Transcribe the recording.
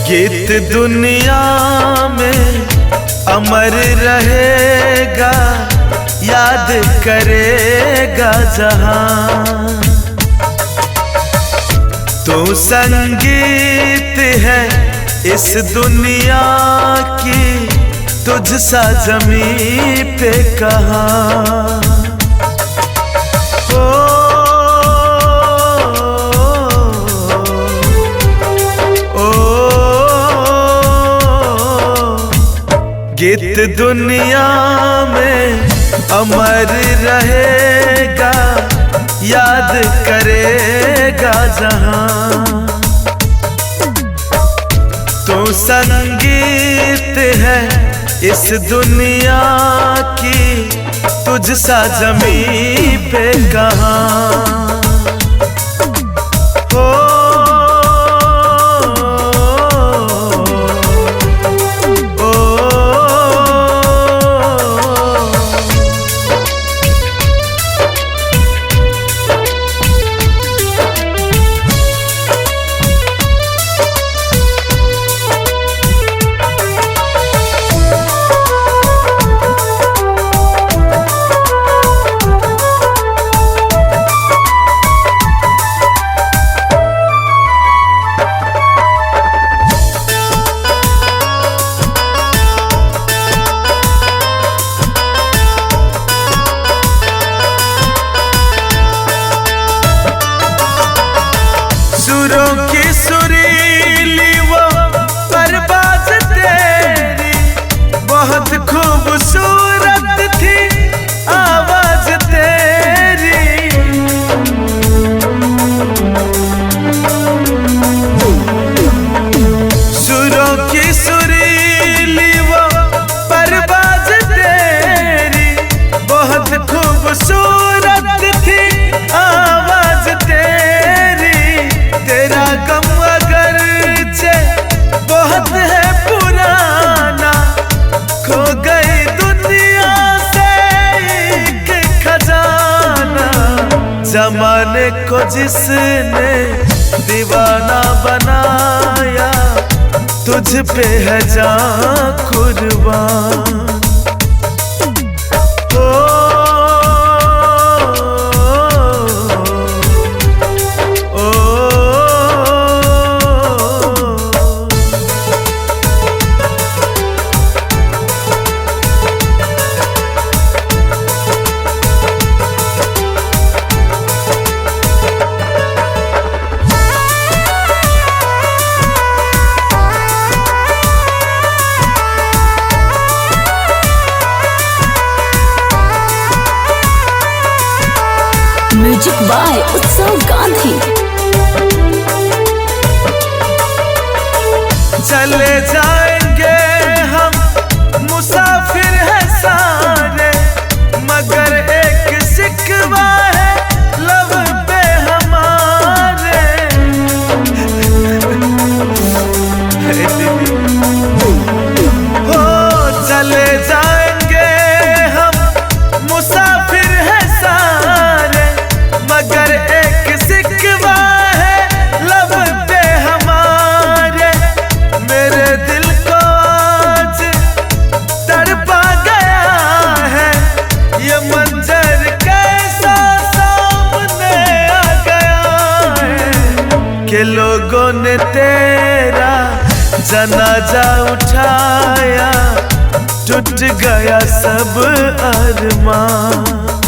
गीत दुनिया में अमर रहेगा, याद करेगा जहां। तू संगीत है इस दुनिया की, तुझ सा ज़मीं पे कहाँ। गीत दुनिया में अमर रहेगा, याद करेगा जहां। तू संगीत है इस दुनिया की, तुझ सा ज़मीं पे कहाँ। सुरों की सुरीली वो परवाज़ तेरी, बहुत खूबसूरत थी आवाज़ तेरी। सुरों की सुरीली वो परवाज़ तेरी, बहुत खूबसूरत थी आवाज़ तेरी। तेरा गम अगरचे बहुत है पुराना, खो गई दुनिया से एक खजाना। जमाने को जिसने दीवाना बनाया, तुझ पे है जान कुर्बान। म्यूजिक बाय उत्सव गांधी। चले जाएंगे हम, मुसाफिर है सारे, मगर एक शिकवा है लब पे हमारे। हो चले जाएंगे हम, मुसाफिर है सारे, मगर एक शिकवा है लब पे हमारे। मेरे दिल को आज तड़पा गया है, ये मंजर कैसा सामने आ गया है, कि लोगों ने तेरा जनाजा उठाया, टूट गया सब अरमान।